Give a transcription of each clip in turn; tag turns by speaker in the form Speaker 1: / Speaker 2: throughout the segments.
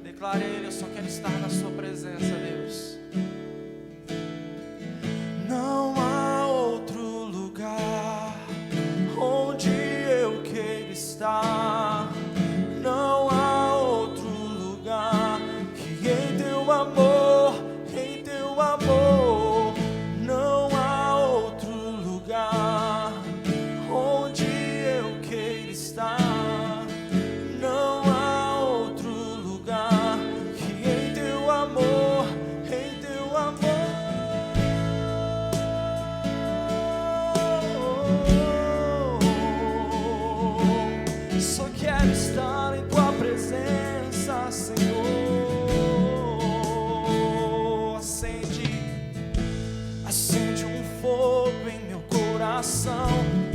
Speaker 1: Declare a Ele: eu só quero estar na sua presença, Deus. Não há outro lugar onde eu quero estar. Não há outro lugar que em teu amor, em teu amor. Não há outro lugar onde eu quero estar. Não há outro lugar que em teu amor, em teu amor. Só quero estar em tua presença, Senhor. Acende um fogo em meu coração,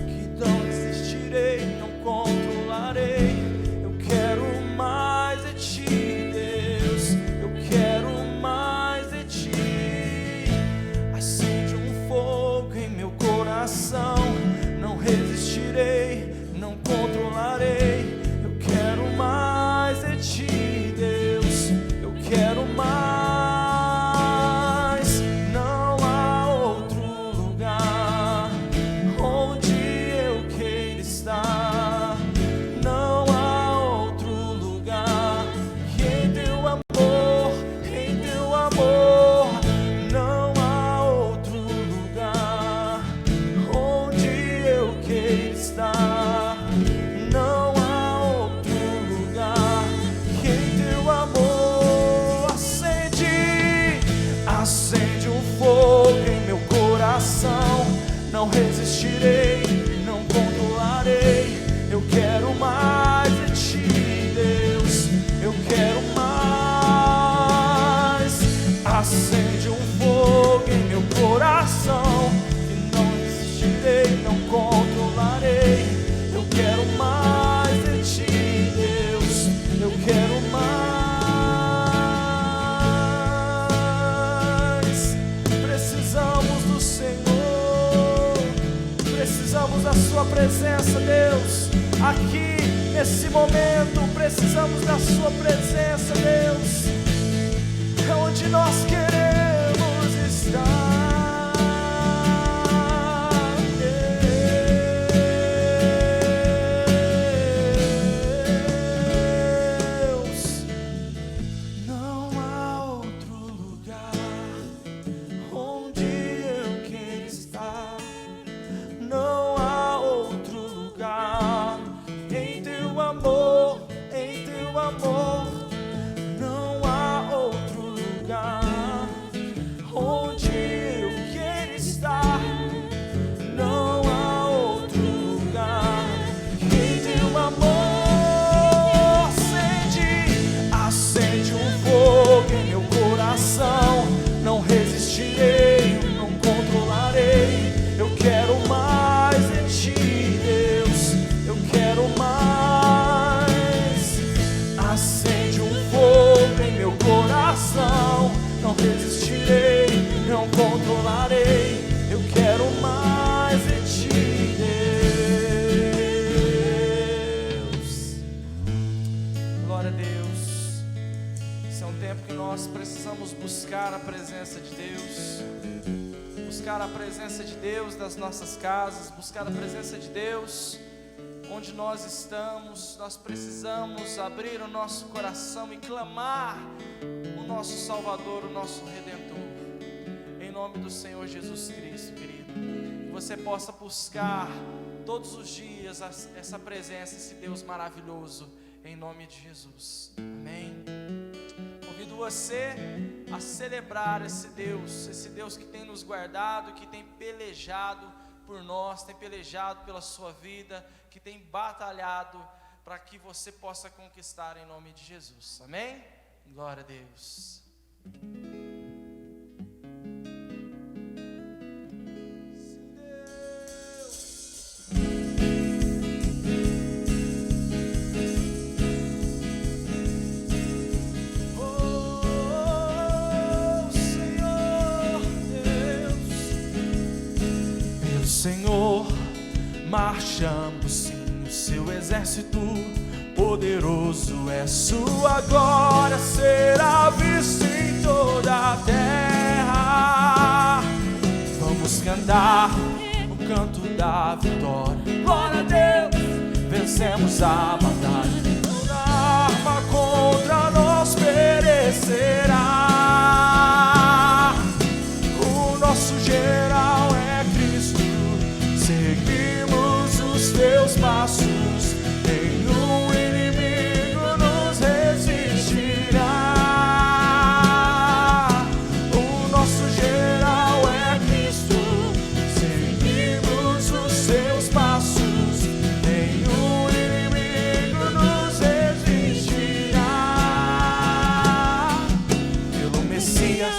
Speaker 1: que não resistirei, não controlarei. Eu quero mais de ti, Deus. Eu quero mais de ti. Acende um fogo em meu coração, não resistirei, não controlarei. Eu quero mais de ti, Deus. Eu quero mais. Não há outro lugar onde eu queira estar. Não há outro lugar que em teu amor, em teu amor. Não há outro lugar onde eu queira estar. Não há outro lugar que em teu amor. Acende um fogo em meu coração, não resistirei, não controlarei. Eu quero mais de ti, Deus. Eu quero mais. Acende um fogo em meu coração, que não resistirei, não controlarei. Eu quero mais de ti, Deus. Eu quero mais. Precisamos do Senhor. Precisamos da sua presença, Deus. Aqui, nesse momento, precisamos da sua presença, Deus. É onde nós queremos estar. Deus, não há outro lugar onde eu quero estar. Não há outro lugar em teu amor, em teu amor. Não há outro lugar onde eu quero estar. Não há outro lugar que em teu amor. Acende um fogo em meu coração, não resistirei, não controlarei. Eu quero mais de ti, Deus. Eu quero mais. Acende um fogo em meu coração, não resistirei, não controlarei. Eu quero mais de ti, Deus. Glória a Deus. Esse é um tempo que nós precisamos buscar a presença de Deus. Buscar a presença de Deus nas nossas casas, buscar a presença de Deus onde nós estamos. Nós precisamos abrir o nosso coração e clamar o nosso Salvador, o nosso Redentor, em nome do Senhor Jesus Cristo, querido. Que você possa buscar todos os dias essa presença, esse Deus maravilhoso, em nome de Jesus, amém. Convido você a celebrar esse Deus que tem nos guardado, que tem pelejado por nós, tem pelejado pela sua vida, que tem batalhado para que você possa conquistar em nome de Jesus, amém? Glória a Deus. marchamos sim, o seu exército poderoso é, sua glória será vista em toda a terra. Vamos cantar o canto da vitória. Glória a Deus, vencemos a batalha. Toda arma contra nós perecerá. O nosso general é Cristo, seguimos os teus passos. Nenhum inimigo nos resistirá. O nosso general é Cristo, seguimos os seus passos. Nenhum inimigo nos resistirá. Pelo Messias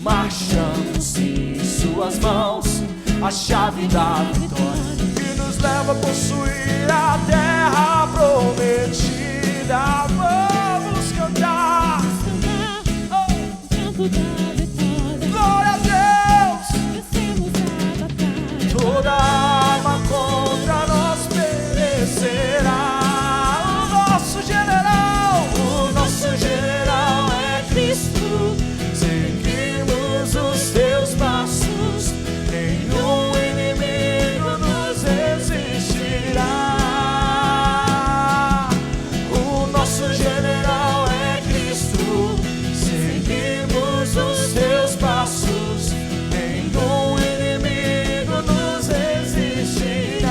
Speaker 1: marchamos em suas mãos, a chave da vitória que nos leva a possuir a terra prometida. Vamos cantar, glória a Deus, toda arma contra nós perecerá. O nosso general é Cristo, seguimos os teus passos. Nenhum inimigo nos resistirá. O nosso general é Cristo, seguimos os teus passos. Nenhum inimigo nos resistirá.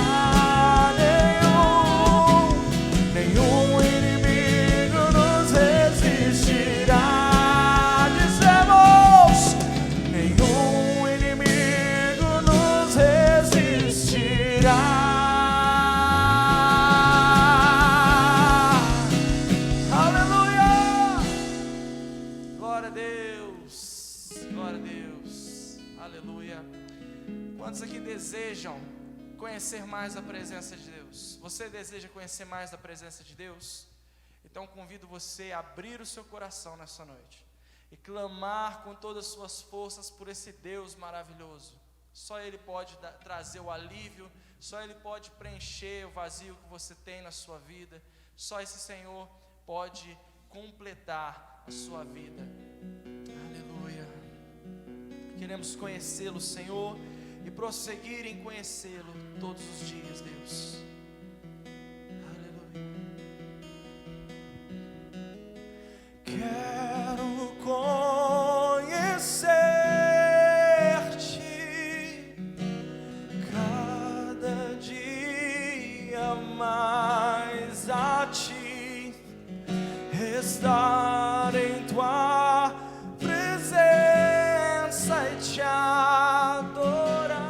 Speaker 1: Nenhum inimigo nos resistirá. Dizemos, nenhum inimigo nos resistirá. Aleluia! Glória a Deus, glória a Deus, aleluia. Quantos aqui desejam conhecer mais a presença de Deus? Você deseja conhecer mais da presença de Deus? Então convido você a abrir o seu coração nessa noite e clamar com todas as suas forças por esse Deus maravilhoso. Só Ele pode trazer o alívio, só Ele pode preencher o vazio que você tem na sua vida. Só esse Senhor pode completar a sua vida. Aleluia. Queremos conhecê-lo, Senhor, e prosseguir em conhecê-lo todos os dias, Deus. Aleluia. Quero conhecer-te cada dia mais, a ti estar em tua presença e te adorar.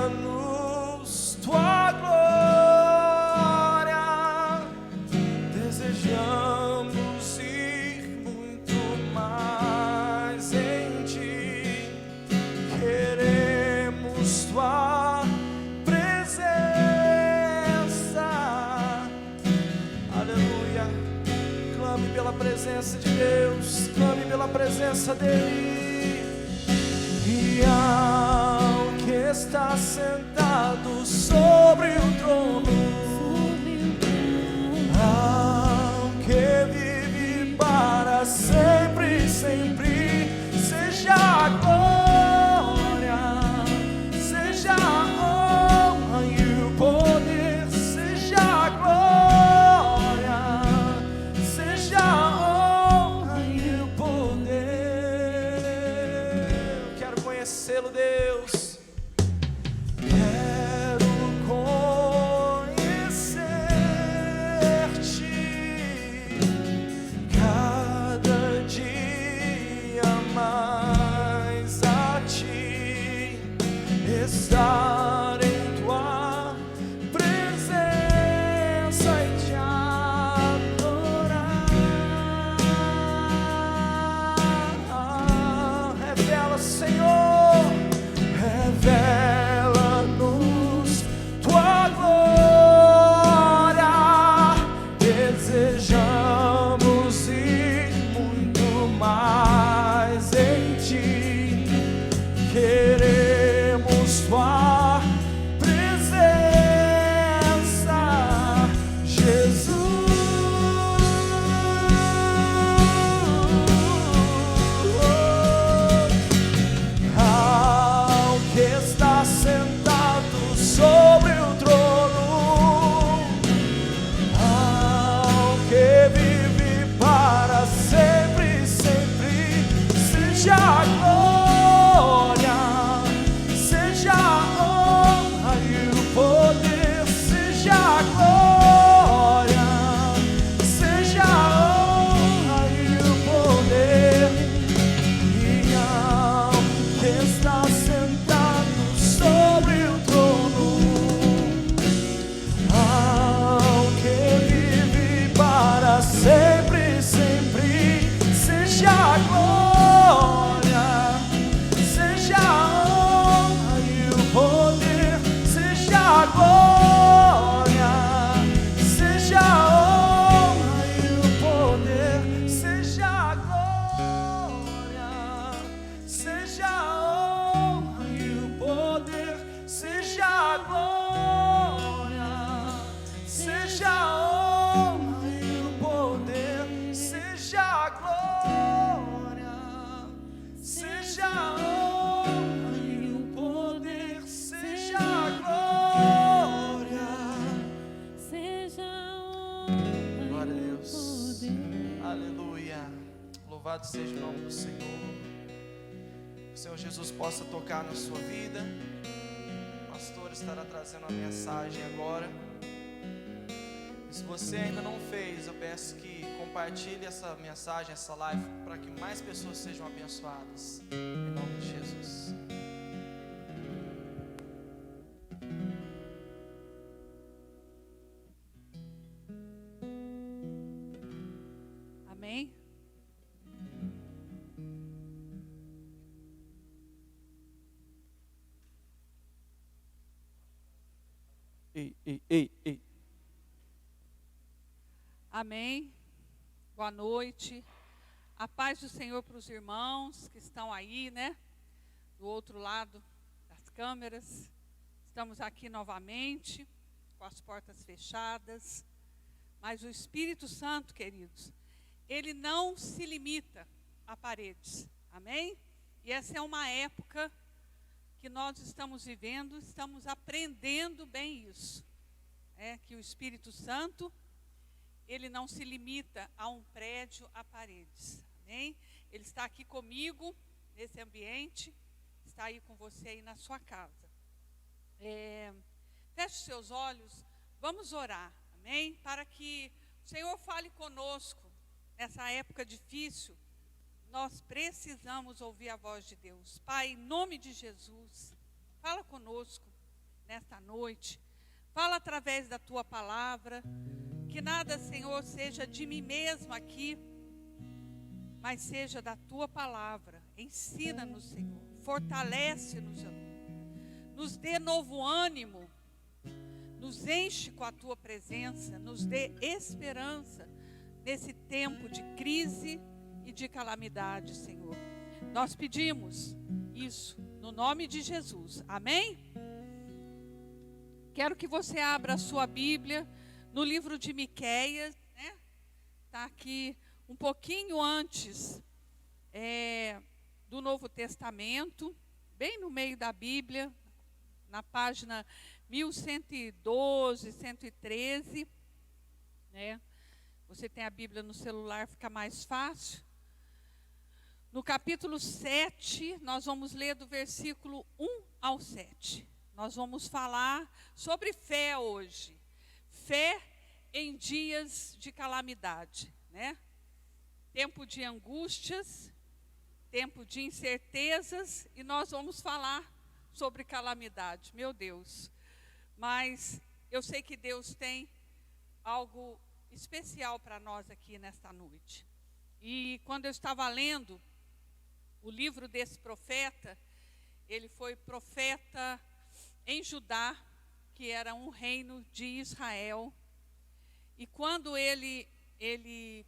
Speaker 1: Revela-nos tua glória, desejamos ir muito mais em ti. Queremos tua presença. Aleluia. Clame pela presença de Deus, clame pela presença dEle. E ao que está sentado sobre o trono, ao que vive para sempre, sempre, seja a glória, seja a honra e o poder, seja a glória, seja a honra e o poder. Eu quero conhecê-lo, Deus. Quero conhecer-te cada dia mais, a ti estar em tua presença e te adorar. Revela, Senhor, revela-nos tua glória. Desejamos ir muito a glória, seja a honra e o poder, seja a glória, seja a honra e o poder, e ao que está sentado sobre o trono, ao que vive para sempre, sempre, seja a glória, seja a honra e o poder, seja a glória, seja a honra e o poder, seja a glória, seja a honra e o poder, seja a glória, seja a honra e o poder, seja a glória, seja a honra e o poder, seja a glória.
Speaker 2: Seja a honra
Speaker 1: Glória a
Speaker 2: e o
Speaker 1: Deus.
Speaker 2: poder.
Speaker 1: Aleluia. Louvado seja o nome do Senhor. Que o Senhor Jesus possa tocar na sua vida. O pastor estará trazendo a mensagem agora. E se você ainda não fez, eu peço que compartilhe essa mensagem, essa live, para que mais pessoas sejam abençoadas. Em nome de Jesus.
Speaker 2: Amém?
Speaker 1: Ei.
Speaker 2: Amém. Boa noite. A paz do Senhor para os irmãos que estão aí, né? Do outro lado das câmeras. Estamos aqui novamente, com as portas fechadas. Mas o Espírito Santo, queridos, ele não se limita a paredes. Amém? E essa é uma época que nós estamos vivendo, estamos aprendendo bem isso. É que o Espírito Santo, ele não se limita a um prédio, a paredes. Amém? Ele está aqui comigo, nesse ambiente, está aí com você aí na sua casa. Feche os seus olhos, vamos orar, amém? Para que o Senhor fale conosco nessa época difícil. Nós precisamos ouvir a voz de Deus. Pai, em nome de Jesus, fala conosco nesta noite. Fala através da Tua palavra. Que nada, Senhor, seja de mim mesma aqui, mas seja da Tua palavra. Ensina-nos, Senhor. Fortalece-nos, nos dê novo ânimo. Nos enche com a Tua presença. Nos dê esperança nesse tempo de crise e de calamidade, Senhor. Nós pedimos isso no nome de Jesus. Amém? Quero que você abra a sua Bíblia no livro de Miqueias, né? Está aqui um pouquinho antes do Novo Testamento, bem no meio da Bíblia, na página 1112, 113, né? Você tem a Bíblia no celular, fica mais fácil. No capítulo 7, nós vamos ler do versículo 1 ao 7. Nós vamos falar sobre fé hoje. Fé em dias de calamidade, né? Tempo de angústias, tempo de incertezas, e nós vamos falar sobre calamidade. Meu Deus. Mas eu sei que Deus tem algo especial para nós aqui nesta noite. E quando eu estava lendo o livro desse profeta, ele foi profeta em Judá, que era um reino de Israel. E quando ele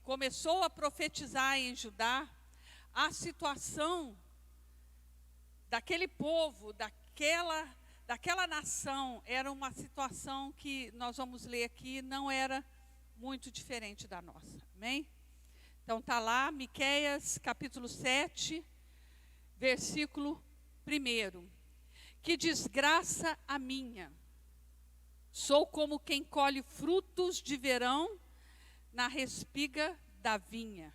Speaker 2: começou a profetizar em Judá, a situação daquele povo, daquela nação, era uma situação que nós vamos ler aqui, não era muito diferente da nossa. Amém? Então está lá, Miqueias capítulo 7, versículo 1. Que desgraça a minha! Sou como quem colhe frutos de verão na respiga da vinha.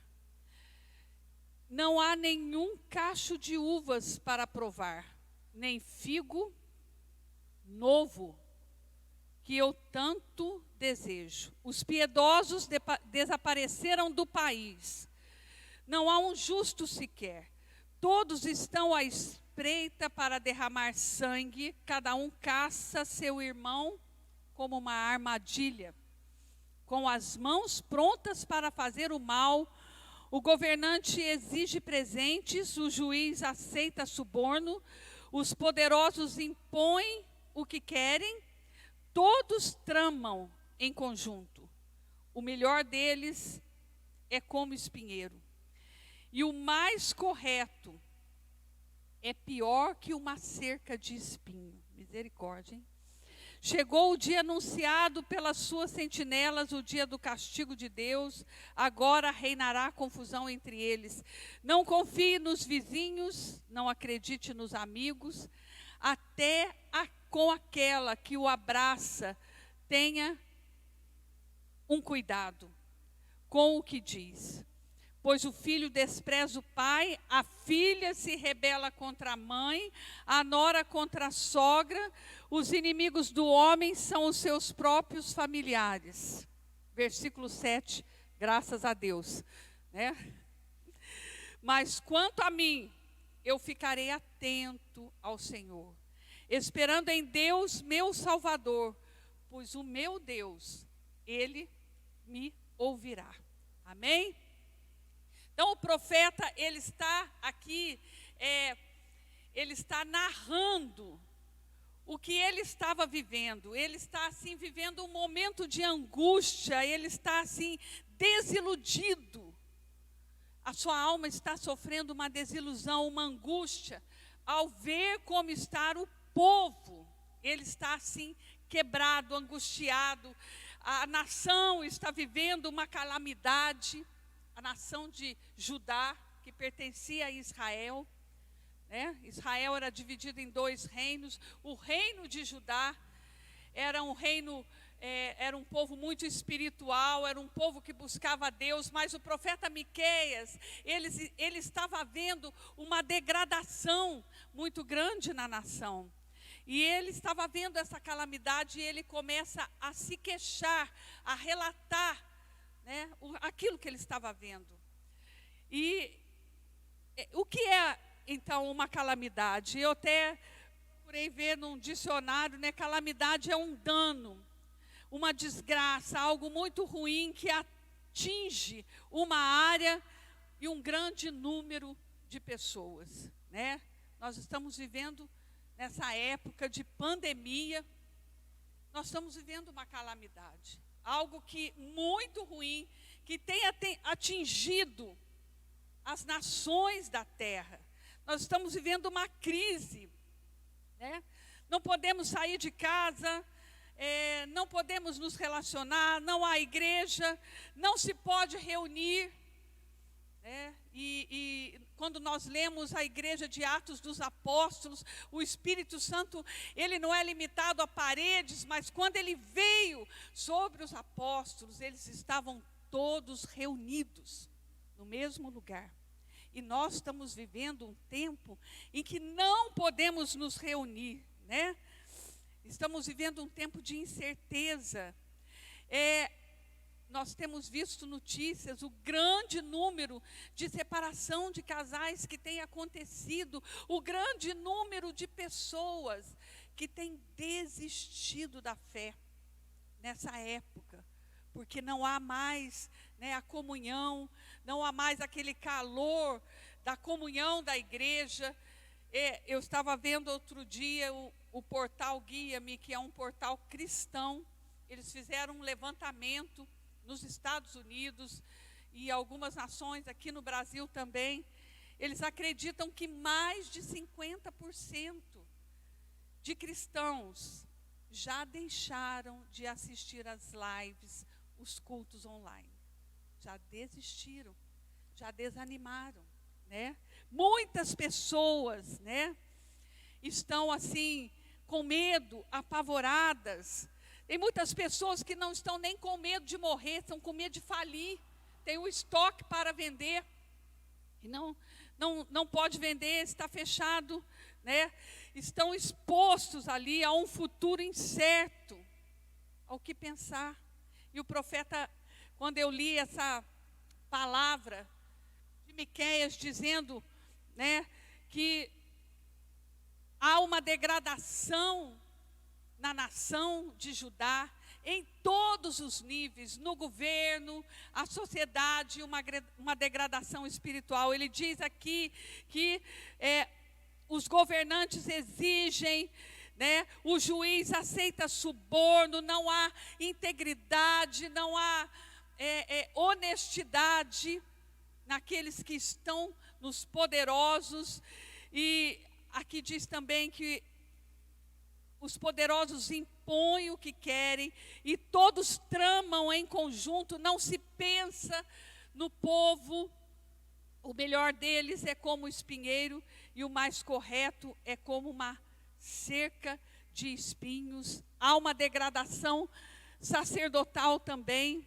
Speaker 2: não há nenhum cacho de uvas para provar, nem figo novo, que eu tanto desejo. Os piedosos desapareceram do país. Não há um justo sequer. Todos estão à espreita para derramar sangue. Cada um caça seu irmão como uma armadilha, com as mãos prontas para fazer o mal. O governante exige presentes, o juiz aceita suborno, os poderosos impõem o que querem. Todos tramam em conjunto. O melhor deles é como espinheiro. E o mais correto é pior que uma cerca de espinho. Misericórdia, hein? Chegou o dia anunciado pelas suas sentinelas, o dia do castigo de Deus. Agora reinará confusão entre eles. Não confie nos vizinhos, não acredite nos amigos. Até com aquela que o abraça, tenha um cuidado com o que diz. Pois o filho despreza o pai, a filha se rebela contra a mãe, a nora contra a sogra. Os inimigos do homem são os seus próprios familiares. Versículo 7, graças a Deus, né? Mas quanto a mim, eu ficarei atento ao Senhor, esperando em Deus, meu Salvador, pois o meu Deus, Ele me ouvirá. Amém? Então o profeta, ele está aqui, ele está narrando o que ele estava vivendo. Ele está assim, vivendo um momento de angústia, ele está assim, desiludido. A sua alma está sofrendo uma desilusão, uma angústia, ao ver como está o povo. Ele está assim, quebrado, angustiado. A nação está vivendo uma calamidade. A nação de Judá, que pertencia a Israel, né? Israel era dividido em 2 reinos. O reino de Judá era um reino, era um povo muito espiritual, era um povo que buscava a Deus, mas o profeta Miqueias, ele estava vendo uma degradação muito grande na nação. E ele estava vendo essa calamidade e ele começa a se queixar, a relatar, né, aquilo que ele estava vendo. E o que é, então, uma calamidade? Eu até procurei ver num dicionário, né, calamidade é um dano, uma desgraça, algo muito ruim que atinge uma área e um grande número de pessoas, né? Nós estamos vivendo nessa época de pandemia, nós estamos vivendo uma calamidade. Algo que muito ruim, que tem atingido as nações da terra. Nós estamos vivendo uma crise, né? Não podemos sair de casa, não podemos nos relacionar, não há igreja, não se pode reunir. E quando nós lemos a igreja de Atos dos Apóstolos, o Espírito Santo, ele não é limitado a paredes, mas quando ele veio sobre os apóstolos, eles estavam todos reunidos no mesmo lugar. E nós estamos vivendo um tempo em que não podemos nos reunir, né? Estamos vivendo um tempo de incerteza. Nós temos visto notícias, o grande número de separação de casais que tem acontecido, o grande número de pessoas que têm desistido da fé nessa época, porque não há mais, né, a comunhão, não há mais aquele calor da comunhão da igreja. Eu estava vendo outro dia o portal Guia-me, que é um portal cristão. Eles fizeram um levantamento nos Estados Unidos e algumas nações aqui no Brasil também. Eles acreditam que mais de 50% de cristãos já deixaram de assistir às lives, os cultos online. Já desistiram, já desanimaram, né? Muitas pessoas, né, estão assim, com medo, apavoradas. Tem muitas pessoas que não estão nem com medo de morrer, estão com medo de falir. Tem o estoque para vender. E não pode vender, está fechado, né? Estão expostos ali a um futuro incerto, ao que pensar. E o profeta, quando eu li essa palavra de Miqueias dizendo, né, que há uma degradação na nação de Judá, em todos os níveis, no governo, a sociedade, uma degradação espiritual. Ele diz aqui que os governantes exigem, né, o juiz aceita suborno, não há integridade, não há honestidade naqueles que estão nos poderosos. E aqui diz também que os poderosos impõem o que querem e todos tramam em conjunto, não se pensa no povo. O melhor deles é como o espinheiro e o mais correto é como uma cerca de espinhos. Há uma degradação sacerdotal também.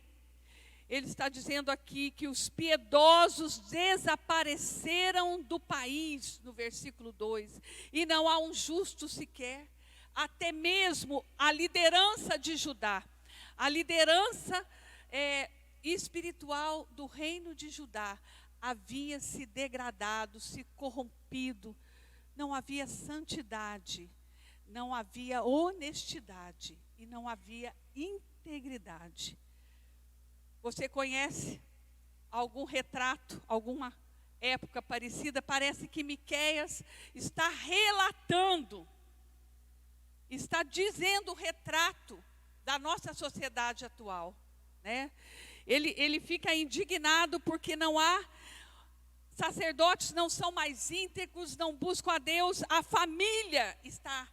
Speaker 2: Ele está dizendo aqui que os piedosos desapareceram do país, no versículo 2, e não há um justo sequer. Até mesmo a liderança de Judá, a liderança espiritual do reino de Judá, havia se degradado, se corrompido. Não havia santidade, não havia honestidade e não havia integridade. Você conhece algum retrato, alguma época parecida? Parece que Miqueias está relatando, está dizendo o retrato da nossa sociedade atual, né? Ele fica indignado porque não há sacerdotes, não são mais íntegros, não buscam a Deus, a família está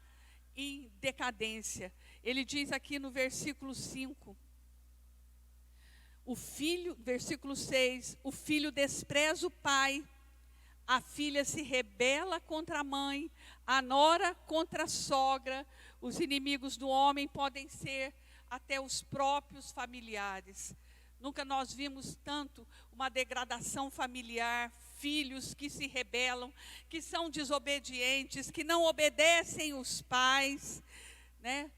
Speaker 2: em decadência. Ele diz aqui no versículo 5, versículo 6, o filho despreza o pai, a filha se rebela contra a mãe, a nora contra a sogra. Os inimigos do homem podem ser até os próprios familiares. Nunca nós vimos tanto uma degradação familiar, filhos que se rebelam, que são desobedientes, que não obedecem os pais, né?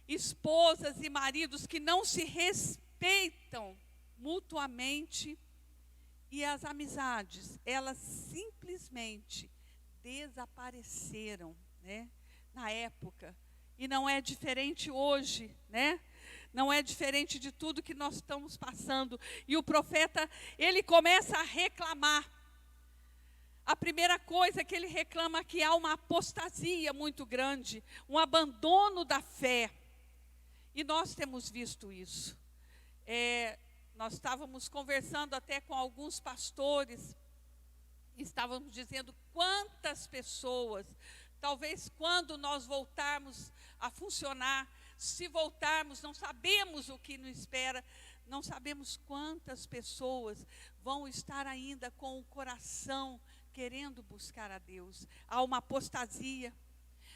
Speaker 2: Esposas e maridos que não se respeitam mutuamente. E as amizades, elas simplesmente desapareceram, né, na época. E não é diferente hoje, né? Não é diferente de tudo que nós estamos passando. E o profeta, ele começa a reclamar. A primeira coisa que ele reclama é que há uma apostasia muito grande, um abandono da fé. E nós temos visto isso. Nós estávamos conversando até com alguns pastores, estávamos dizendo quantas pessoas, talvez quando nós voltarmos a funcionar, se voltarmos, não sabemos o que nos espera, não sabemos quantas pessoas vão estar ainda com o coração querendo buscar a Deus. Há uma apostasia,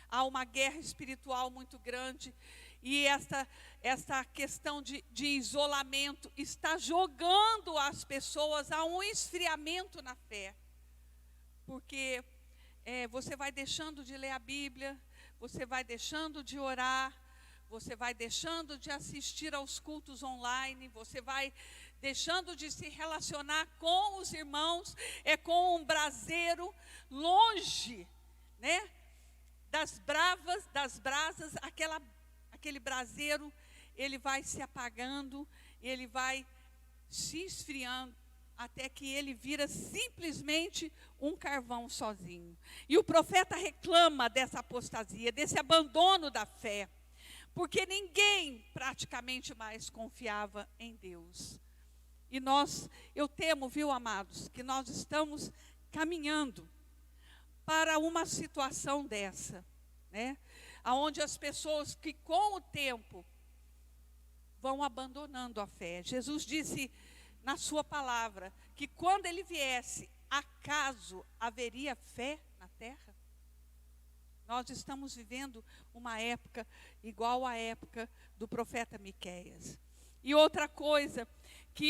Speaker 2: há uma guerra espiritual muito grande. E essa questão de isolamento está jogando as pessoas a um esfriamento na fé. Porque você vai deixando de ler a Bíblia, você vai deixando de orar, você vai deixando de assistir aos cultos online, você vai deixando de se relacionar com os irmãos, com um braseiro longe, né, das brasas, aquele braseiro, ele vai se apagando, ele vai se esfriando, até que ele vira simplesmente um carvão sozinho. E o profeta reclama dessa apostasia, desse abandono da fé, porque ninguém praticamente mais confiava em Deus. E eu temo, viu, amados, que nós estamos caminhando para uma situação dessa, né? Onde as pessoas que com o tempo vão abandonando a fé. Jesus disse na sua palavra que quando ele viesse, acaso haveria fé na terra? Nós estamos vivendo uma época igual à época do profeta Miqueias. E outra coisa que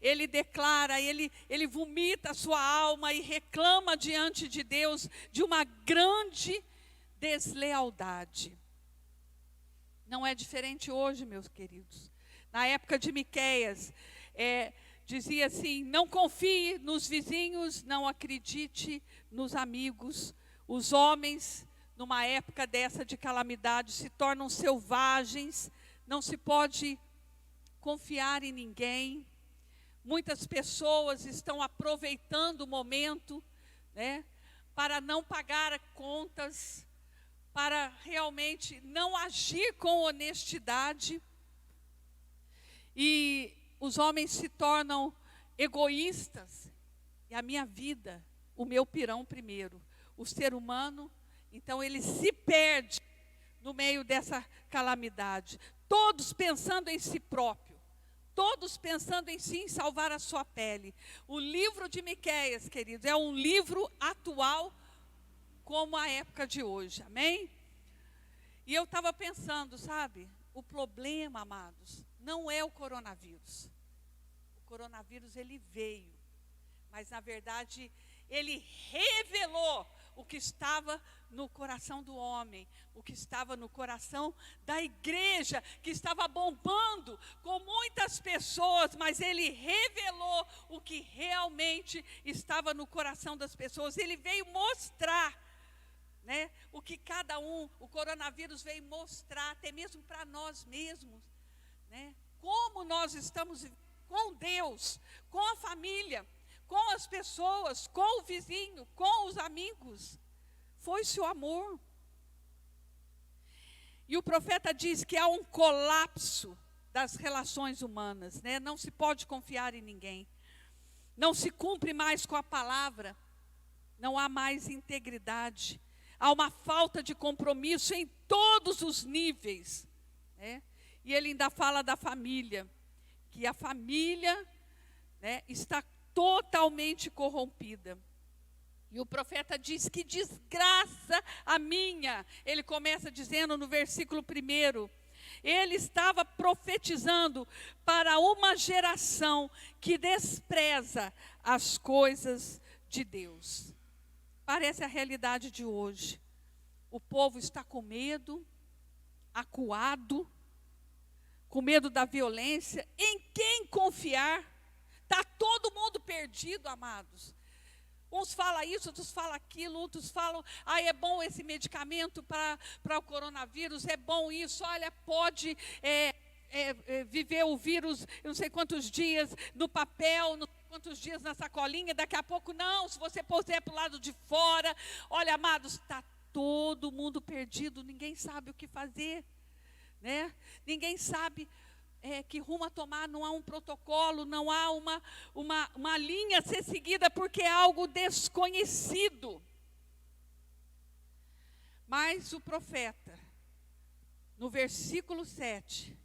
Speaker 2: ele declara, ele vomita a sua alma e reclama diante de Deus de uma grande deslealdade. Não é diferente hoje, meus queridos. Na época de Miqueias, dizia assim: não confie nos vizinhos, não acredite nos amigos. Os homens, numa época dessa de calamidade, se tornam selvagens, não se pode confiar em ninguém. Muitas pessoas estão aproveitando o momento, né, para não pagar contas, para realmente não agir com honestidade. E os homens se tornam egoístas. E a minha vida, o meu pirão primeiro. O ser humano, então ele se perde no meio dessa calamidade. Todos pensando em si próprio. Todos pensando em si, em salvar a sua pele. O livro de Miqueias, queridos, é um livro atual como a época de hoje. Amém? E eu estava pensando, sabe? O problema, amados, não é o coronavírus. O coronavírus, ele veio. Mas, na verdade, ele revelou o que estava no coração do homem, o que estava no coração da igreja, que estava bombando com muitas pessoas, mas ele revelou o que realmente estava no coração das pessoas. Ele veio mostrar, né, o que cada um, o coronavírus veio mostrar, até mesmo para nós mesmos, né, como nós estamos com Deus, com a família, com as pessoas, com o vizinho, com os amigos. Foi-se o amor. E o profeta diz que há um colapso das relações humanas, né? Não se pode confiar em ninguém. Não se cumpre mais com a palavra. Não há mais integridade. Há uma falta de compromisso em todos os níveis, né? E ele ainda fala da família, que a família, né, está totalmente corrompida. E o profeta diz: que desgraça a minha. Ele começa dizendo no versículo 1, ele estava profetizando para uma geração que despreza as coisas de Deus. Parece a realidade de hoje. O povo está com medo, acuado, com medo da violência. Em quem confiar? Está todo mundo perdido, amados. Uns falam isso, outros falam aquilo, outros falam: é bom esse medicamento para o coronavírus, é bom isso, olha, pode viver o vírus não sei quantos dias no papel, não sei quantos dias na sacolinha, daqui a pouco não, se você puser para o lado de fora. Olha, amados, está todo mundo perdido, ninguém sabe o que fazer, né? Ninguém sabe que rumo a tomar, não há um protocolo, não há uma linha a ser seguida, porque é algo desconhecido. Mas o profeta, no versículo 7,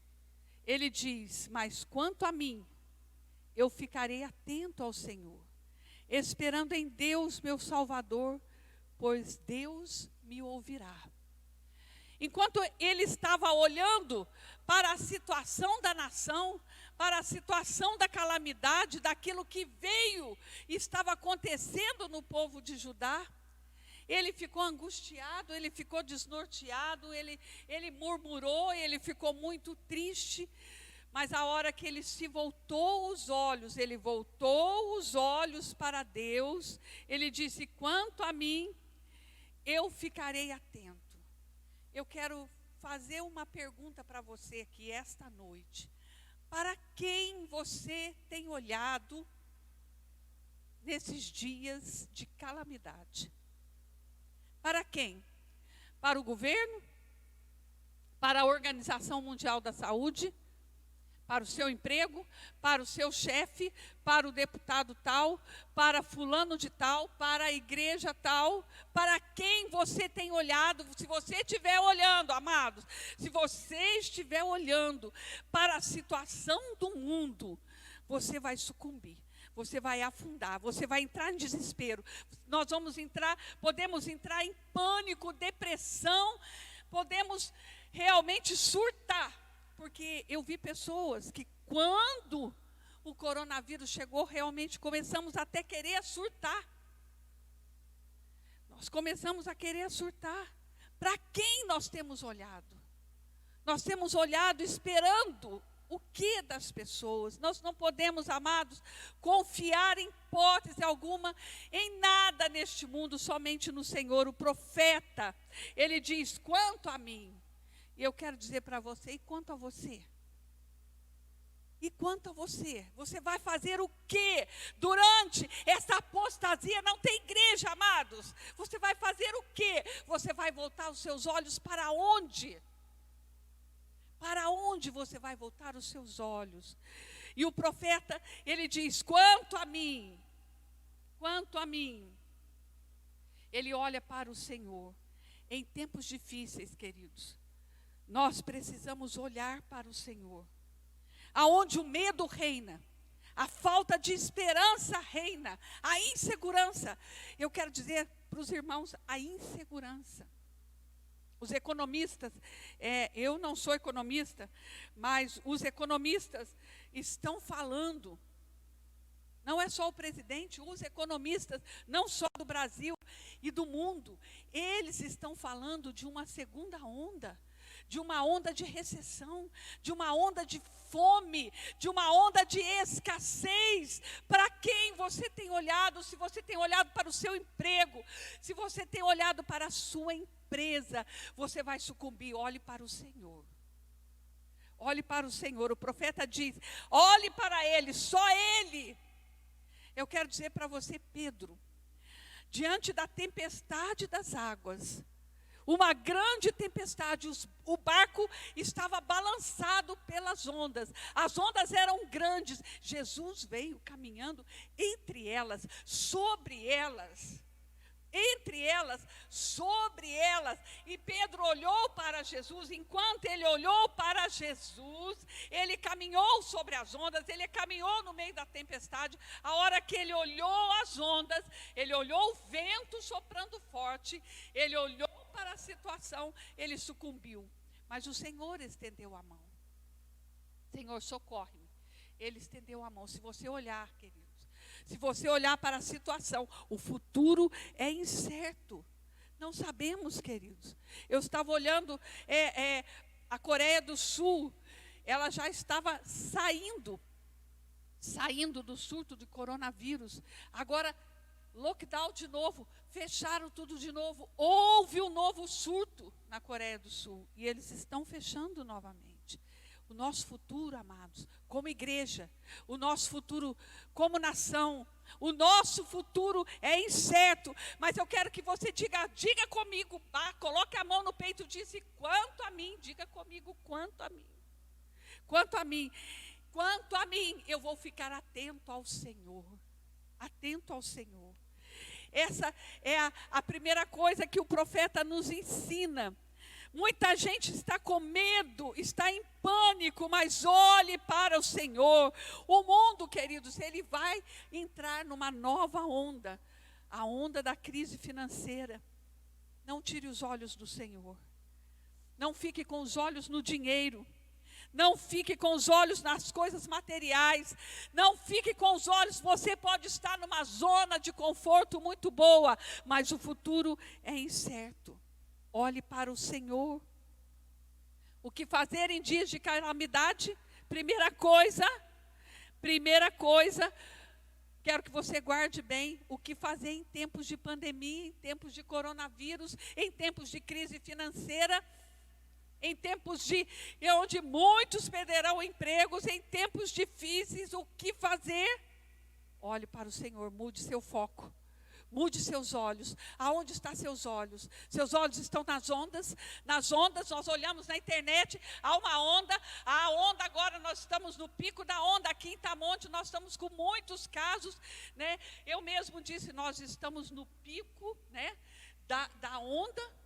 Speaker 2: ele diz: mas quanto a mim, eu ficarei atento ao Senhor, esperando em Deus meu Salvador, pois Deus me ouvirá. Enquanto ele estava olhando para a situação da nação, para a situação da calamidade, daquilo que veio e estava acontecendo no povo de Judá, ele ficou angustiado, ele ficou desnorteado, ele murmurou, ele ficou muito triste. Mas a hora que ele voltou os olhos para Deus, ele disse: quanto a mim, eu ficarei atento. Eu quero fazer uma pergunta para você aqui esta noite. Para quem você tem olhado nesses dias de calamidade? Para quem? Para o governo? Para a Organização Mundial da Saúde? Para o seu emprego? Para o seu chefe? Para o deputado tal? Para fulano de tal? Para a igreja tal? Para quem você tem olhado? Se você estiver olhando, amados, se você estiver olhando para a situação do mundo, você vai sucumbir. Você vai afundar, você vai entrar em desespero. Nós podemos entrar em pânico, depressão, podemos realmente surtar. Porque eu vi pessoas que, quando o coronavírus chegou, realmente começamos até querer surtar. Nós começamos a querer surtar. Para quem nós temos olhado? Nós temos olhado esperando o que das pessoas? Nós não podemos, amados, confiar em hipótese alguma, em nada neste mundo, somente no Senhor. O profeta, ele diz, quanto a mim, e eu quero dizer para você, e quanto a você? E quanto a você? Você vai fazer o quê? Durante essa apostasia, não tem igreja, amados. Você vai fazer o quê? Você vai voltar os seus olhos para onde? Para onde você vai voltar os seus olhos? E o profeta, ele diz, quanto a mim, ele olha para o Senhor. Em tempos difíceis, queridos, nós precisamos olhar para o Senhor. Aonde o medo reina, a falta de esperança reina, a insegurança. Eu quero dizer para os irmãos, a insegurança. Os economistas, eu não sou economista, mas os economistas estão falando, não é só o presidente, os economistas, não só do Brasil e do mundo, eles estão falando de uma segunda onda, de uma onda de recessão, de uma onda de fome, de uma onda de escassez. Para quem você tem olhado? Se você tem olhado para o seu emprego, se você tem olhado para a sua empresa, você vai sucumbir. Olhe para o Senhor. Olhe para o Senhor. O profeta diz, olhe para Ele, só Ele. Eu quero dizer para você, Pedro, diante da tempestade das águas, uma grande tempestade, o barco estava balançado pelas ondas. As ondas eram grandes. Jesus veio caminhando entre elas, sobre elas. Entre elas, sobre elas. E Pedro olhou para Jesus. Enquanto ele olhou para Jesus, ele caminhou sobre as ondas, ele caminhou no meio da tempestade. A hora que ele olhou as ondas, ele olhou o vento soprando forte, ele olhou para a situação, ele sucumbiu. Mas o Senhor estendeu a mão. Senhor, socorre-me. Ele estendeu a mão. Se você olhar, queridos, se você olhar para a situação, o futuro é incerto. Não sabemos, queridos. Eu estava olhando, a Coreia do Sul, ela já estava saindo do surto de coronavírus. Agora, lockdown de novo, fecharam tudo de novo. Houve um novo surto na Coreia do Sul. E eles estão fechando novamente. O nosso futuro, amados, como igreja, o nosso futuro como nação, o nosso futuro é incerto. Mas eu quero que você diga comigo, coloque a mão no peito e disse, quanto a mim, diga comigo, quanto a mim. Quanto a mim, eu vou ficar atento ao Senhor. Atento ao Senhor. Essa é a primeira coisa que o profeta nos ensina. Muita gente está com medo, está em pânico, mas olhe para o Senhor. O mundo, queridos, ele vai entrar numa nova onda, a onda da crise financeira. Não tire os olhos do Senhor. Não fique com os olhos no dinheiro. Não fique com os olhos nas coisas materiais. Não fique com os olhos, você pode estar numa zona de conforto muito boa, mas o futuro é incerto. Olhe para o Senhor. O que fazer em dias de calamidade? Primeira coisa, quero que você guarde bem, o que fazer em tempos de pandemia, em tempos de coronavírus, em tempos de crise financeira, em tempos onde muitos perderão empregos, em tempos difíceis, o que fazer? Olhe para o Senhor, mude seu foco. Mude seus olhos. Aonde estão seus olhos? Seus olhos estão nas ondas? Nas ondas, nós olhamos na internet, há uma onda. A onda agora, nós estamos no pico da onda. Aqui em Itamonte, nós estamos com muitos casos, né? Eu mesmo disse, nós estamos no pico, né, da onda.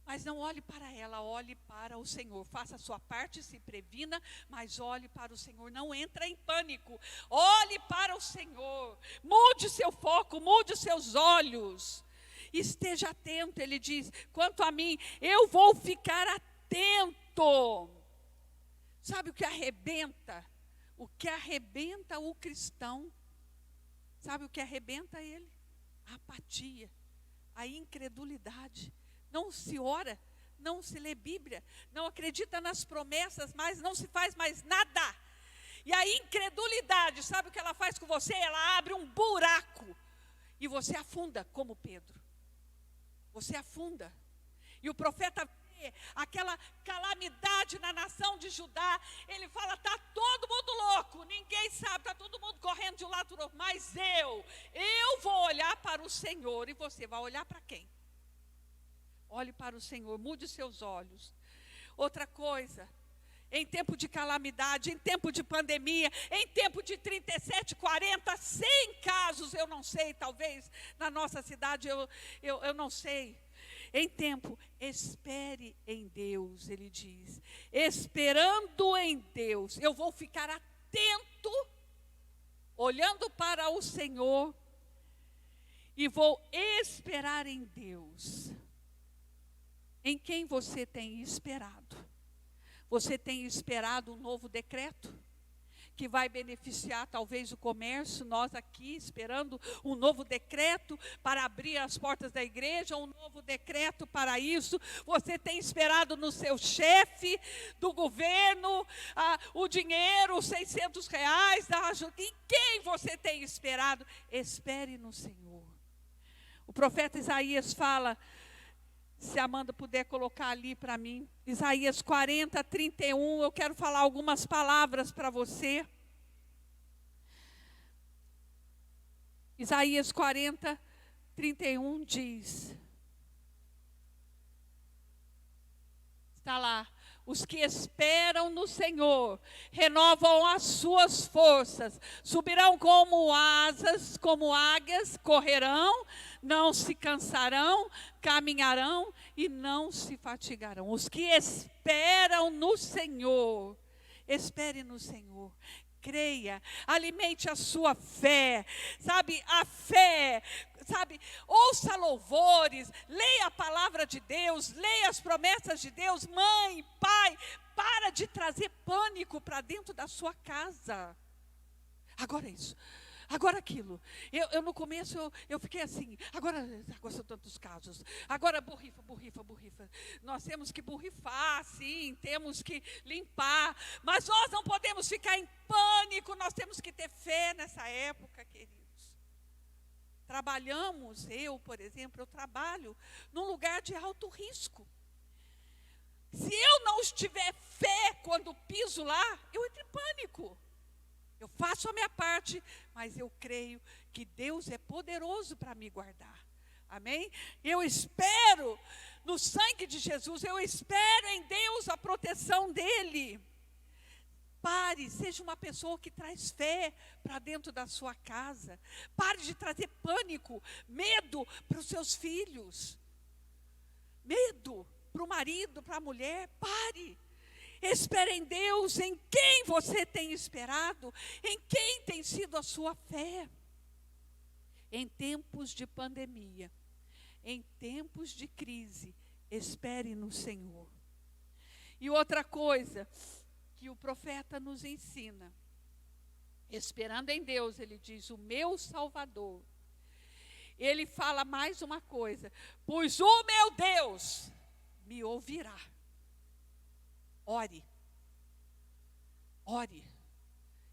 Speaker 2: Mas não olhe para ela, olhe para o Senhor. Faça a sua parte, se previna, mas olhe para o Senhor. Não entre em pânico. Olhe para o Senhor. Mude seu foco, mude seus olhos. Esteja atento, ele diz, quanto a mim, eu vou ficar atento. Sabe o que arrebenta o que arrebenta o cristão, sabe o que arrebenta ele? A apatia, a incredulidade. Não se ora, não se lê Bíblia, não acredita nas promessas, mas não se faz mais nada. E a incredulidade, sabe o que ela faz com você? Ela abre um buraco e você afunda como Pedro. Você afunda. E o profeta vê aquela calamidade na nação de Judá. Ele fala, está todo mundo louco, ninguém sabe, está todo mundo correndo de um lado para o outro. Mas eu vou olhar para o Senhor. E você vai olhar para quem? Olhe para o Senhor, mude os seus olhos. Outra coisa, em tempo de calamidade, em tempo de pandemia, em tempo de 37, 40, 100 casos, eu não sei, talvez na nossa cidade, eu não sei. Em tempo, espere em Deus, ele diz. Esperando em Deus, eu vou ficar atento, olhando para o Senhor, e vou esperar em Deus. Em quem você tem esperado? Você tem esperado um novo decreto que vai beneficiar talvez o comércio? Nós aqui esperando um novo decreto para abrir as portas da igreja, um novo decreto para isso. Você tem esperado no seu chefe do governo, o dinheiro, os R$600 da ajuda. Em quem você tem esperado? Espere no Senhor. O profeta Isaías fala, se a Amanda puder colocar ali para mim, Isaías 40, 31, eu quero falar algumas palavras para você. Isaías 40, 31 diz, está lá, os que esperam no Senhor, renovam as suas forças, subirão como asas, como águias, correrão, não se cansarão, caminharão e não se fatigarão. Os que esperam no Senhor, espere no Senhor. Creia, alimente a sua fé, sabe, a fé, sabe, ouça louvores, leia a palavra de Deus, leia as promessas de Deus. Mãe, pai, para de trazer pânico para dentro da sua casa. Agora isso, agora aquilo. Eu no começo eu fiquei assim, agora são tantos casos, agora borrifa. Nós temos que borrifar, sim, temos que limpar, mas nós não podemos ficar em pânico, nós temos que ter fé nessa época, queridos. Trabalhamos, por exemplo, eu trabalho num lugar de alto risco. Se eu não estiver fé quando piso lá, eu entro em pânico. Eu faço a minha parte, mas eu creio que Deus é poderoso para me guardar. Amém? Eu espero no sangue de Jesus, eu espero em Deus a proteção dEle. Pare, seja uma pessoa que traz fé para dentro da sua casa. Pare de trazer pânico, medo para os seus filhos. Medo para o marido, para a mulher. Pare. Espere em Deus, em quem você tem esperado, em quem tem sido a sua fé. Em tempos de pandemia, em tempos de crise, espere no Senhor. E outra coisa que o profeta nos ensina, esperando em Deus, ele diz, o meu Salvador. Ele fala mais uma coisa, pois o meu Deus me ouvirá. Ore.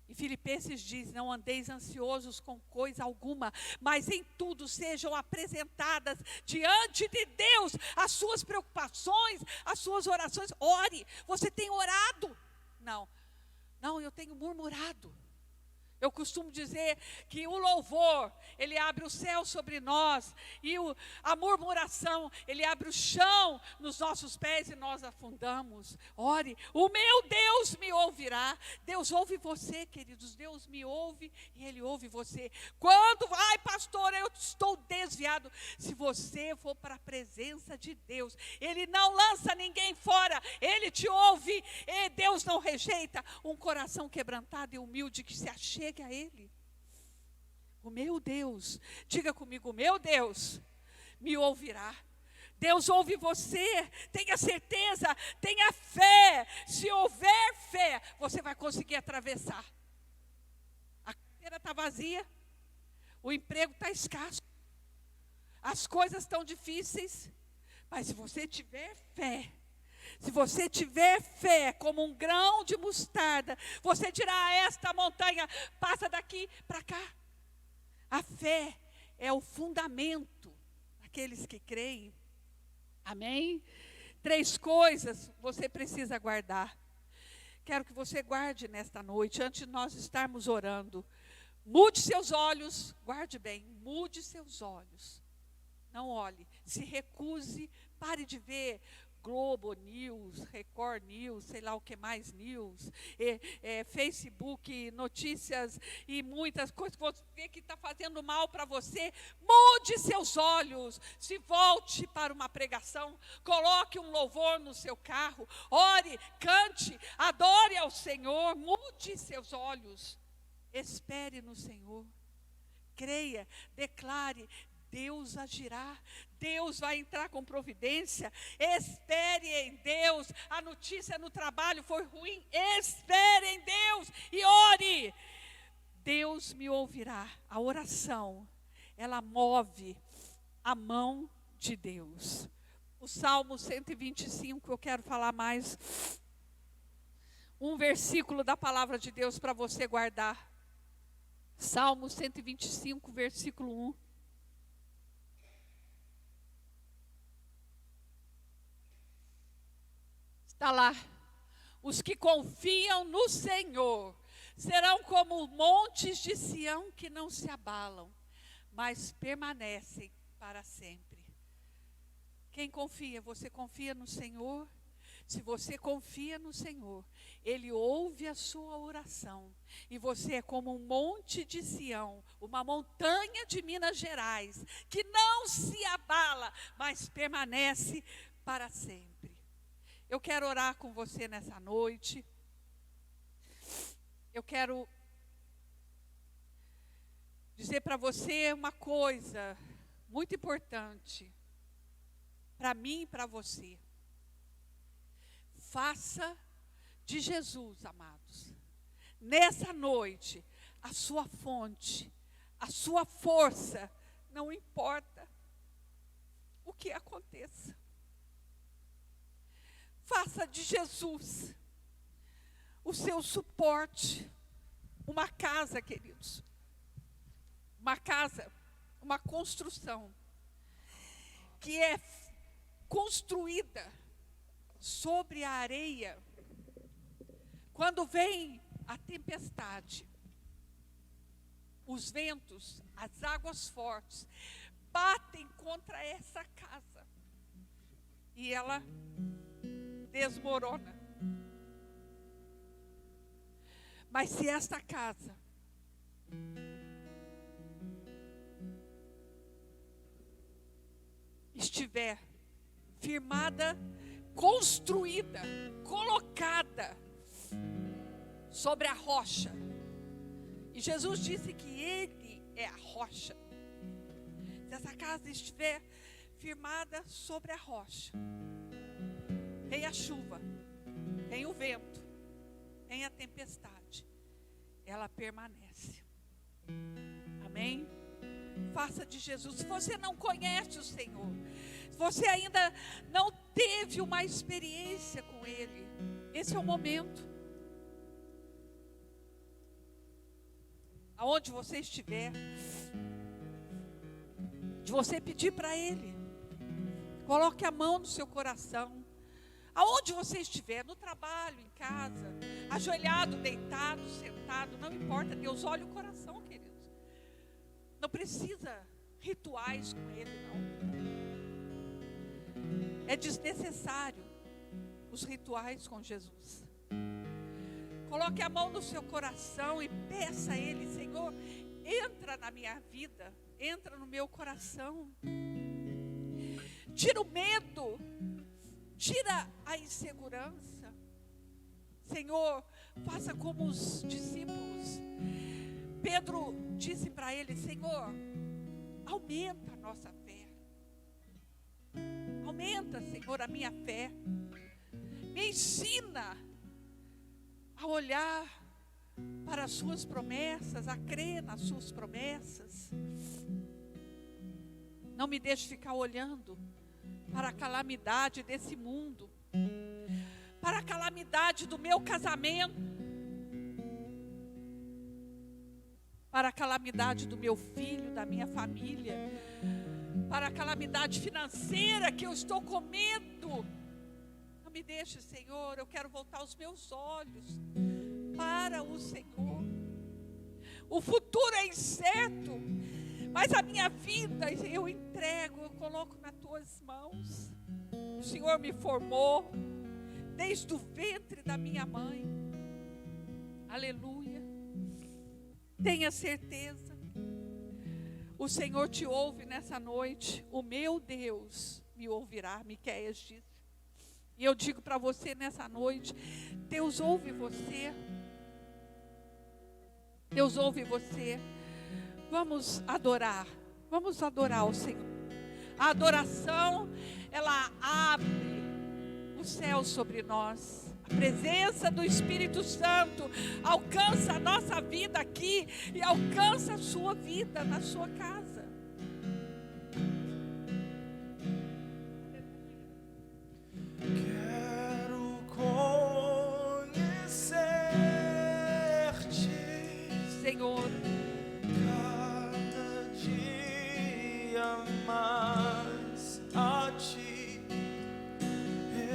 Speaker 2: E Filipenses diz, não andeis ansiosos com coisa alguma, mas em tudo sejam apresentadas diante de Deus as suas preocupações, as suas orações. Ore. Você tem orado? Não, eu tenho murmurado. Eu costumo dizer que o louvor, ele abre o céu sobre nós, e a murmuração, ele abre o chão nos nossos pés e nós afundamos. Ore, o meu Deus me ouvirá. Deus ouve você, queridos, Deus me ouve e Ele ouve você. Quando, pastor, eu estou desviado. Se você for para a presença de Deus, Ele não lança ninguém fora, Ele te ouve, e Deus não rejeita um coração quebrantado e humilde que se achega a Ele. O meu Deus, diga comigo, o meu Deus me ouvirá. Deus ouve você, tenha certeza, tenha fé. Se houver fé, você vai conseguir atravessar. carteira está vazia, o emprego está escasso, as coisas estão difíceis, mas se você tiver fé, se você tiver fé como um grão de mostarda, você dirá a esta montanha, passa daqui para cá. A fé é o fundamento daqueles que creem. Amém? 3 coisas você precisa guardar. Quero que você guarde nesta noite, antes de nós estarmos orando. Mude seus olhos, guarde bem, mude seus olhos. Não olhe, se recuse, pare de ver Globo News, Record News, sei lá o que mais News, Facebook, notícias e muitas coisas que você vê que está fazendo mal para você. Mude seus olhos, se volte para uma pregação, coloque um louvor no seu carro, ore, cante, adore ao Senhor, mude seus olhos, espere no Senhor, creia, declare, Deus agirá, Deus vai entrar com providência. Espere em Deus. A notícia no trabalho foi ruim, espere em Deus e ore. Deus me ouvirá. A oração, ela move a mão de Deus. O Salmo 125, eu quero falar mais um versículo da palavra de Deus para você guardar. Salmo 125, versículo 1. Está lá, os que confiam no Senhor serão como montes de Sião que não se abalam, mas permanecem para sempre. Quem confia? Você confia no Senhor? Se você confia no Senhor, Ele ouve a sua oração. E você é como um monte de Sião, uma montanha de Minas Gerais, que não se abala, mas permanece para sempre. Eu quero orar com você nessa noite. Eu quero dizer para você uma coisa muito importante, para mim e para você. Faça de Jesus, amados, nessa noite, a sua fonte, a sua força, não importa o que aconteça. Faça de Jesus o seu suporte. Uma casa, queridos. Uma casa, uma construção que é construída sobre a areia. Quando vem a tempestade, os ventos, as águas fortes, batem contra essa casa. E ela desmorona. Mas se esta casa estiver firmada, construída, colocada sobre a rocha, e Jesus disse que Ele é a rocha. Se essa casa estiver firmada sobre a rocha, vem a chuva, vem o vento, vem a tempestade, ela permanece. Amém? Faça de Jesus. Se você não conhece o Senhor, se você ainda não teve uma experiência com Ele, esse é o momento. Aonde você estiver, de você pedir para Ele, coloque a mão no seu coração. Aonde você estiver, no trabalho, em casa, ajoelhado, deitado, sentado, não importa, Deus olha o coração, queridos. Não precisa rituais com Ele, não. É desnecessário os rituais com Jesus. Coloque a mão no seu coração e peça a Ele: Senhor, entra na minha vida, entra no meu coração. Tira o medo, tira a insegurança. Senhor, faça como os discípulos. Pedro disse para ele: Senhor, aumenta a nossa fé. Aumenta, Senhor, a minha fé. Me ensina a olhar para as suas promessas, a crer nas suas promessas. Não me deixe ficar olhando para a calamidade desse mundo, para a calamidade do meu casamento, para a calamidade do meu filho, da minha família, para a calamidade financeira que eu estou com medo. Não me deixe, Senhor, eu quero voltar os meus olhos para o Senhor. O futuro é incerto, mas a minha vida eu entrego, eu coloco nas tuas mãos. O Senhor me formou desde o ventre da minha mãe. Aleluia. Tenha certeza, o Senhor te ouve nessa noite. O meu Deus me ouvirá, Miqueias disse. E eu digo para você nessa noite, Deus ouve você. Deus ouve você. Vamos adorar o Senhor. A adoração, ela abre o céu sobre nós. A presença do Espírito Santo alcança a nossa vida aqui e alcança a sua vida na sua casa.
Speaker 1: Quero conhecer-te,
Speaker 2: Senhor.
Speaker 1: cada dia mais a ti,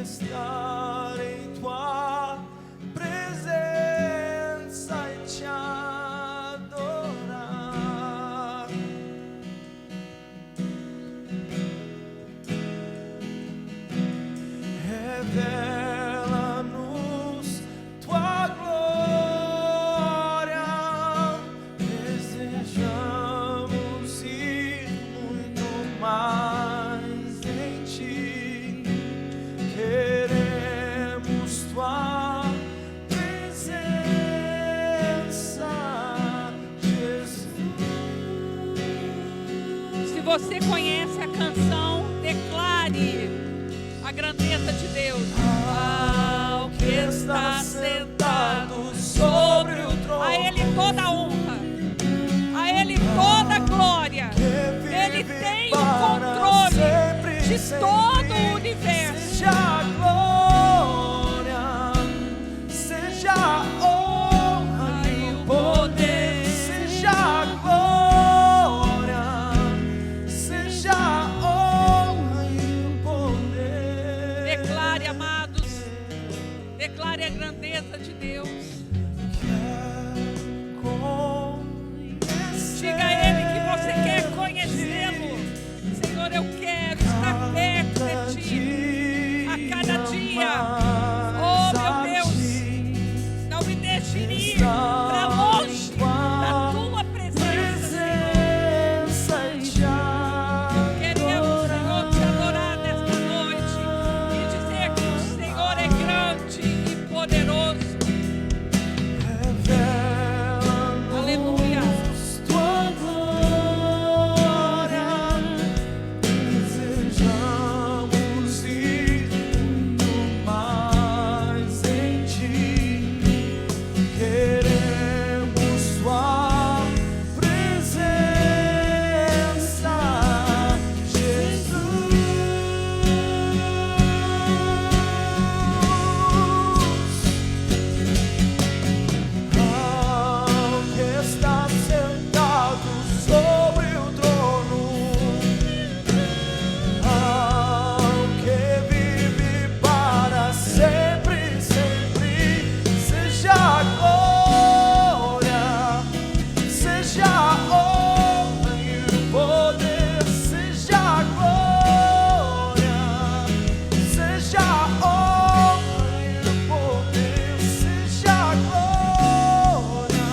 Speaker 1: estar em tua presença e te adorar. Revela-nos tua glória, desejamos ir muito mais em ti, queremos tua presença, Jesus.
Speaker 2: Se você conhece a canção, declare a grandeza de Deus.
Speaker 1: Ao que está sentado sobre o trono,
Speaker 2: A Ele toda a honra, a Ele toda a glória. Ele tem o controle de todo o universo.
Speaker 1: Seja a glória, seja a honra e o poder, seja a glória, seja a honra e o poder.
Speaker 2: Declare, amados, declare a grandeza de Deus. Diga a Ele que você quer conhecê-lo. Senhor, eu quero estar perto de ti a cada dia. Oh, meu Deus, não me deixe ir para longe da tua presença, Senhor. Queremos, Senhor, te adorar nesta noite e dizer que o Senhor é grande e poderoso. Aleluia.
Speaker 1: Tua glória, desejamos ir muito mais em ti, queremos tua presença, Jesus. Ao que está sentado sobre o trono, ao que vive para sempre, sempre, seja a glória, seja a honra e o poder, seja a glória, seja a honra e o poder, seja a glória,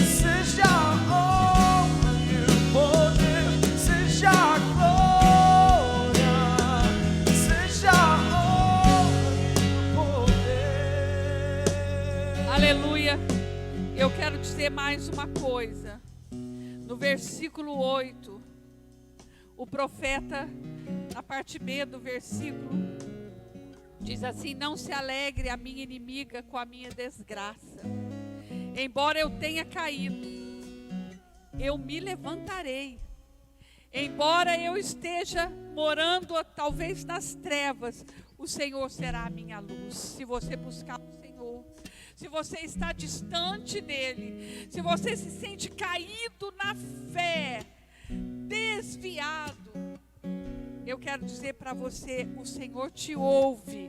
Speaker 1: seja a honra e o poder, seja a glória, seja a honra e o poder.
Speaker 2: Aleluia. Eu quero dizer mais uma coisa. No versículo 8, o profeta, na parte B do versículo, diz assim: não se alegre a minha inimiga com a minha desgraça. Embora eu tenha caído, eu me levantarei. Embora eu esteja morando talvez nas trevas, o Senhor será a minha luz. Se você buscar o Senhor, se você está distante dele, se você se sente caído na fé, desviado, eu quero dizer para você, o Senhor te ouve.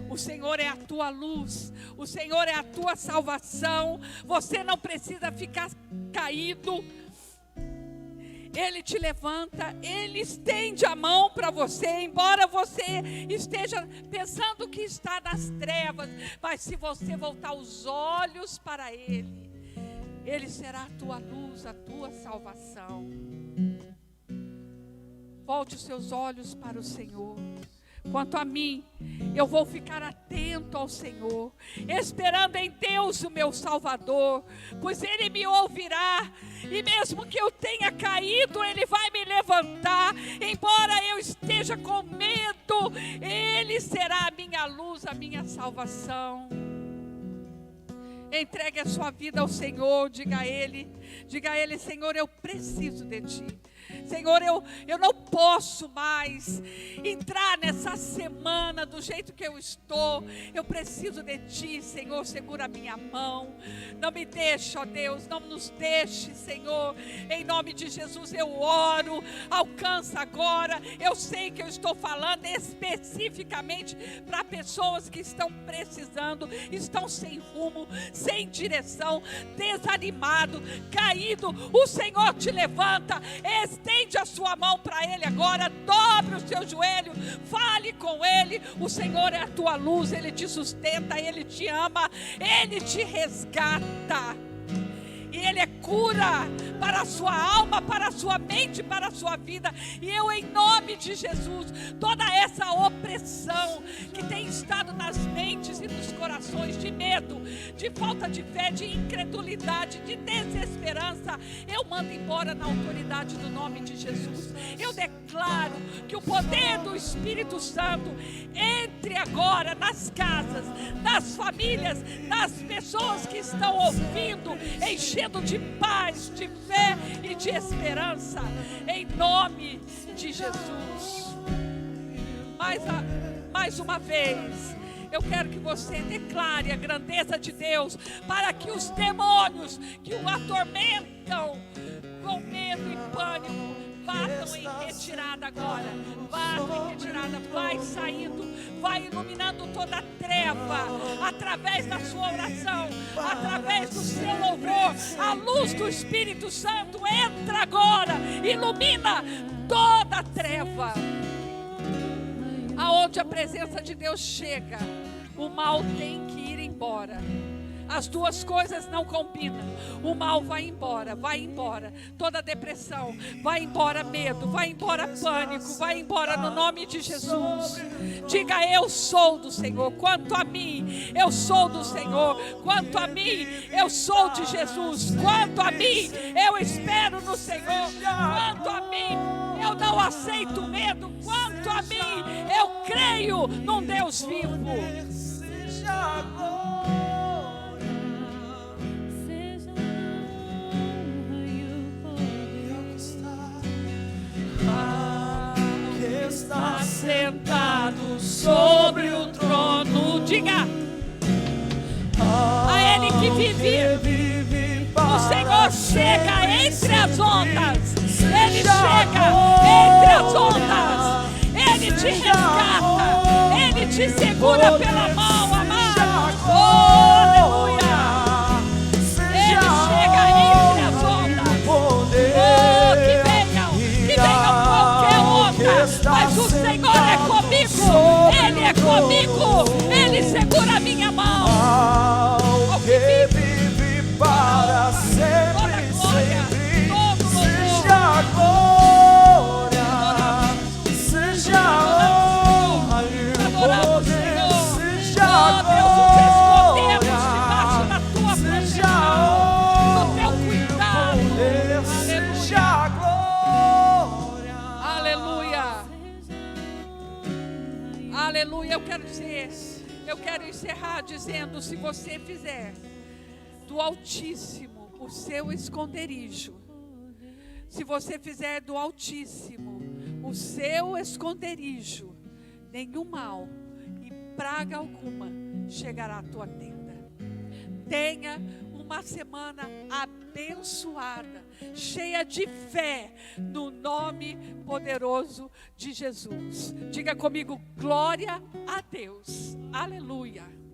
Speaker 2: O Senhor é a tua luz, o Senhor é a tua salvação. Você não precisa ficar caído. Ele te levanta, Ele estende a mão para você, embora você esteja pensando que está nas trevas, mas se você voltar os olhos para Ele, Ele será a tua luz, a tua salvação. Volte os seus olhos para o Senhor. Quanto a mim, eu vou ficar atento ao Senhor, esperando em Deus o meu Salvador, pois Ele me ouvirá, e mesmo que eu tenha caído, Ele vai me levantar. Embora eu esteja com medo, Ele será a minha luz, a minha salvação. Entregue a sua vida ao Senhor, diga a Ele, Senhor, eu preciso de Ti. Senhor, eu não posso mais entrar nessa semana do jeito que eu estou. Eu preciso de Ti, Senhor. Segura a minha mão. Não me deixe, ó Deus, não nos deixe, Senhor. Em nome de Jesus eu oro. Alcança agora. Eu sei que eu estou falando especificamente para pessoas que estão precisando, estão sem rumo, sem direção, desanimado, caído. O Senhor te levanta. Estende a sua mão para Ele agora, dobre o seu joelho, fale com Ele. O Senhor é a tua luz, Ele te sustenta, Ele te ama, Ele te resgata. E Ele é cura para a sua alma, para a sua mente, para a sua vida. E eu, em nome de Jesus, toda essa opressão que tem estado nas mentes e nos corações, de medo, de falta de fé, de incredulidade, de desesperança, eu mando embora na autoridade do nome de Jesus. Eu declaro que o poder do Espírito Santo entre agora nas casas, nas famílias, nas pessoas que estão ouvindo, enchendo de paz, de fé e de esperança, em nome de Jesus. Mais uma vez, eu quero que você declare a grandeza de Deus, para que os demônios que o atormentam com medo e pânico batam em retirada agora. Batam em retirada, vai saindo, vai iluminando toda a treva, através da sua oração, através do seu louvor. A luz do Espírito Santo entra agora, ilumina toda a treva. Aonde a presença de Deus chega, o mal tem que ir embora. As duas coisas não combinam. O mal vai embora, vai embora. Toda depressão, vai embora medo, vai embora pânico, vai embora no nome de Jesus. Diga: eu sou do Senhor. Quanto a mim, eu sou do Senhor. Quanto a mim, eu sou de Jesus. Quanto a mim, eu espero no Senhor. Quanto a mim, eu não aceito medo. Quanto a mim, eu creio num Deus vivo. Está sentado sobre o trono. Diga: a Ele que vive, o Senhor chega entre as ondas. Ele chega entre as ondas. Ele te resgata. Ele te segura pela mão, amado. Oh, aleluia. Ele chega entre as ondas. Oh, que venham qualquer onda, mas o Senhor é comigo. Ele é comigo. Ele segura a minha mão.
Speaker 3: Ao que vive para sempre, sempre. Seja a glória, seja a honra e o poder, seja a glória, seja a honra e o poder, seja a glória.
Speaker 2: Aleluia. Aleluia. Eu quero encerrar dizendo: se você fizer do Altíssimo o seu esconderijo, se você fizer do Altíssimo o seu esconderijo, nenhum mal e praga alguma chegará à tua tenda. Tenha uma semana abençoada, cheia de fé, no nome poderoso de Jesus. Diga comigo, glória a Deus. Aleluia.